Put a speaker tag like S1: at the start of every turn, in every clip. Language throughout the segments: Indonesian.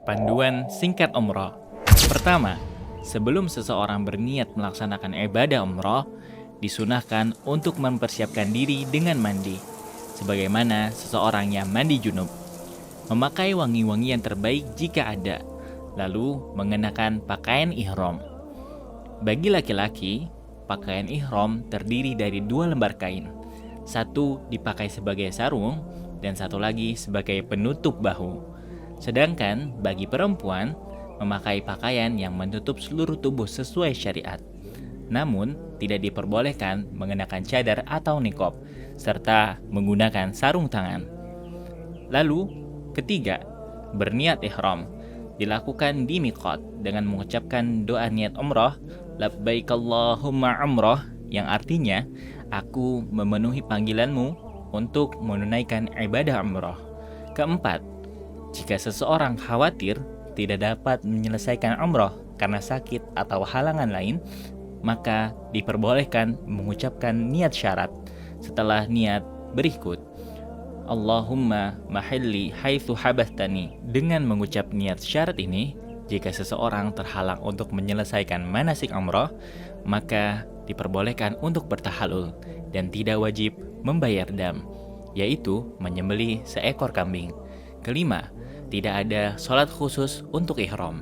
S1: Panduan singkat umroh. Pertama, sebelum seseorang berniat melaksanakan ibadah umroh, disunahkan untuk mempersiapkan diri dengan mandi, sebagaimana seseorang yang mandi junub. Memakai wangi-wangian terbaik jika ada, lalu mengenakan pakaian ihram. Bagi laki-laki, pakaian ihram terdiri dari 2 lembar kain. Satu dipakai sebagai sarung, dan satu lagi sebagai penutup bahu. Sedangkan bagi perempuan, memakai pakaian yang menutup seluruh tubuh sesuai syariat. Namun, tidak diperbolehkan mengenakan cadar atau niqab, serta menggunakan sarung tangan. Lalu, ketiga, berniat ihram. Dilakukan di miqat dengan mengucapkan doa niat umrah, labbaik Allahumma umrah, yang artinya, aku memenuhi panggilanmu untuk menunaikan ibadah umrah. Keempat, jika seseorang khawatir tidak dapat menyelesaikan umrah karena sakit atau halangan lain, maka diperbolehkan mengucapkan niat syarat setelah niat berikut. Allahumma mahilli haitsu habahtani. Dengan mengucap niat syarat ini, jika seseorang terhalang untuk menyelesaikan manasik umrah, maka diperbolehkan untuk bertahalul dan tidak wajib membayar dam, yaitu menyembelih seekor kambing. Kelima, tidak ada sholat khusus untuk ihram.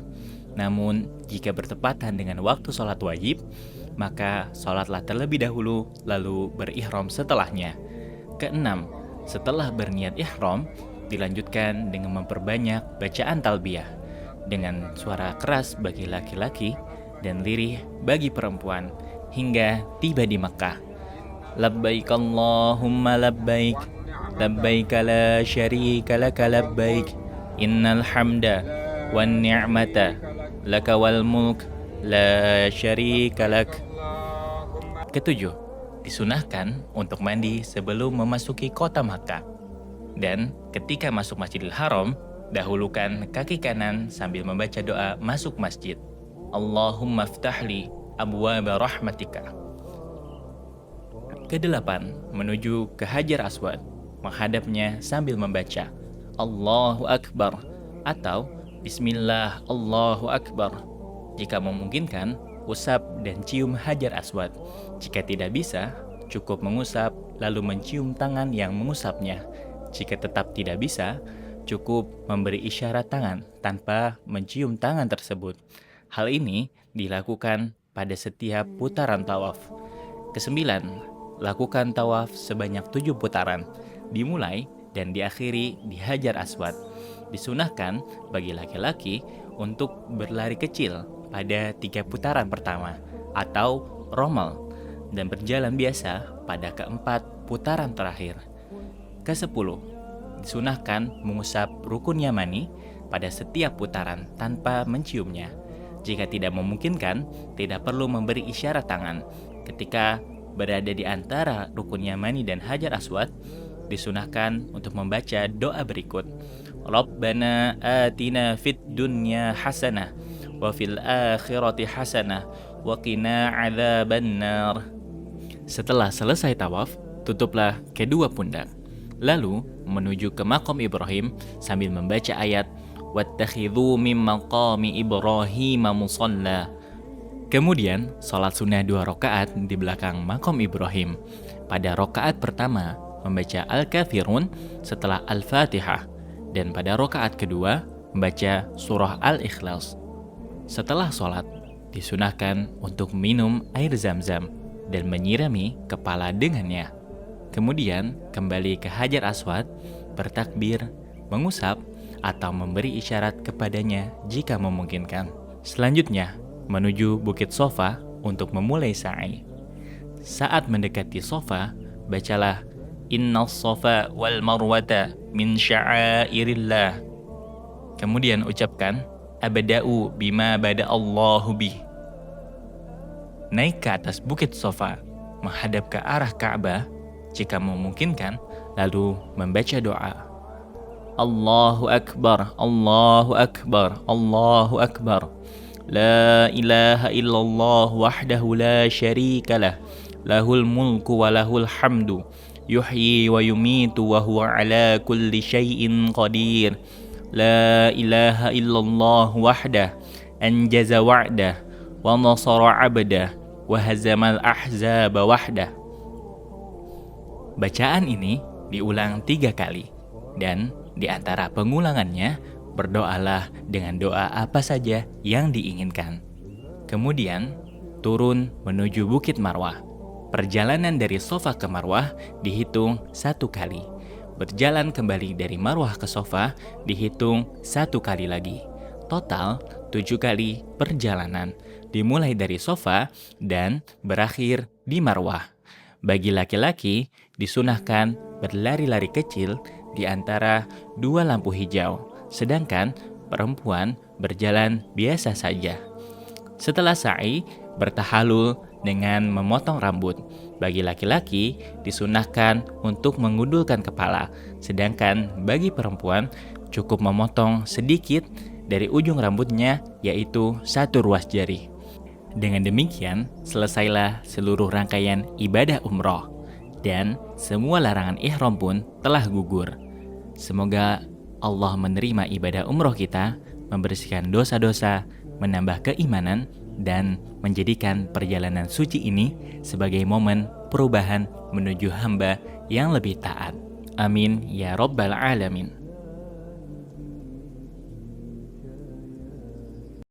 S1: Namun, jika bertepatan dengan waktu sholat wajib, maka sholatlah terlebih dahulu, lalu berihram setelahnya. Keenam, setelah berniat ihram, dilanjutkan dengan memperbanyak bacaan talbiyah, dengan suara keras bagi laki-laki dan lirih bagi perempuan, hingga tiba di Makkah. Labbaik Allahumma labbaik, labbaik la syarika laka labbaik, innal hamda wan ni'mata laka wal mulk la syarika lak. Ketujuh, disunahkan untuk mandi sebelum memasuki kota Makkah. Dan ketika masuk Masjidil Haram, dahulukan kaki kanan sambil membaca doa masuk masjid. Allahumma ftahli abwaaba rahmatika. Kedelapan, menuju ke Hajar Aswad, menghadapnya sambil membaca Allahu Akbar atau Bismillah Allahu Akbar. Jika memungkinkan, usap dan cium Hajar Aswad. Jika tidak bisa, cukup mengusap lalu mencium tangan yang mengusapnya. Jika tetap tidak bisa, cukup memberi isyarat tangan tanpa mencium tangan tersebut. Hal ini dilakukan pada setiap putaran tawaf. Kesembilan, lakukan tawaf sebanyak 7 putaran, dimulai dan diakhiri di Hajar Aswad. Disunahkan bagi laki-laki untuk berlari kecil pada 3 putaran pertama atau romal, dan berjalan biasa pada keempat putaran terakhir. Ke-10, disunahkan mengusap rukun yamani pada setiap putaran tanpa menciumnya. Jika tidak memungkinkan, tidak perlu memberi isyarat tangan. Ketika berada di antara rukun yamani dan Hajar Aswad, disunahkan untuk membaca doa berikut. Rabbana atina fid dunya hasanah wa fil akhirati hasanah wa qina adzabannar. Setelah selesai tawaf, tutuplah kedua pundak. Lalu menuju ke makam Ibrahim sambil membaca ayat wattakhidhu min maqami Ibrahim musalla. Kemudian, sholat sunnah 2 rakaat di belakang makam Ibrahim. Pada rakaat pertama, membaca Al-Kafirun setelah Al-Fatihah. Dan pada rakaat kedua, membaca surah Al-Ikhlas. Setelah sholat, disunahkan untuk minum air zam-zam dan menyirami kepala dengannya. Kemudian, kembali ke Hajar Aswad, bertakbir, mengusap, atau memberi isyarat kepadanya jika memungkinkan. Selanjutnya, menuju Bukit Sofa untuk memulai sa'i. Saat mendekati Sofa, bacalah Innas Sofa wal Marwata min sya'airillah. Kemudian ucapkan Abda'u bima bada'allahu bih. Naik ke atas Bukit Sofa, menghadap ke arah Ka'bah jika memungkinkan, lalu membaca doa Allahu Akbar, Allahu Akbar, Allahu Akbar. La ilaha illallah wahdahu la syarika lah, lahul mulku wa lahul hamdu, yuhyi wa yumitu wa huwa ala kulli syai'in qadir. La ilaha illallah wahdah, anjaza wa'dah, wa nasara abdah, wa hazamal ahzaba wahdah. Bacaan ini diulang 3 kali, dan di antara pengulangannya, berdoalah dengan doa apa saja yang diinginkan. Kemudian, turun menuju Bukit Marwah. Perjalanan dari Safa ke Marwah dihitung 1 kali. Berjalan kembali dari Marwah ke Safa dihitung 1 kali lagi. Total 7 kali perjalanan, dimulai dari Safa dan berakhir di Marwah. Bagi laki-laki, disunahkan berlari-lari kecil di antara 2 lampu hijau, sedangkan perempuan berjalan biasa saja. Setelah sa'i, bertahalul dengan memotong rambut. Bagi laki-laki, disunahkan untuk mengundulkan kepala, sedangkan bagi perempuan cukup memotong sedikit dari ujung rambutnya, yaitu 1 ruas jari. Dengan demikian, selesailah seluruh rangkaian ibadah umroh, dan semua larangan ihram pun telah gugur. Semoga Allah menerima ibadah umroh kita, membersihkan dosa-dosa, menambah keimanan, dan menjadikan perjalanan suci ini sebagai momen perubahan menuju hamba yang lebih taat. Amin ya Rabbal Alamin.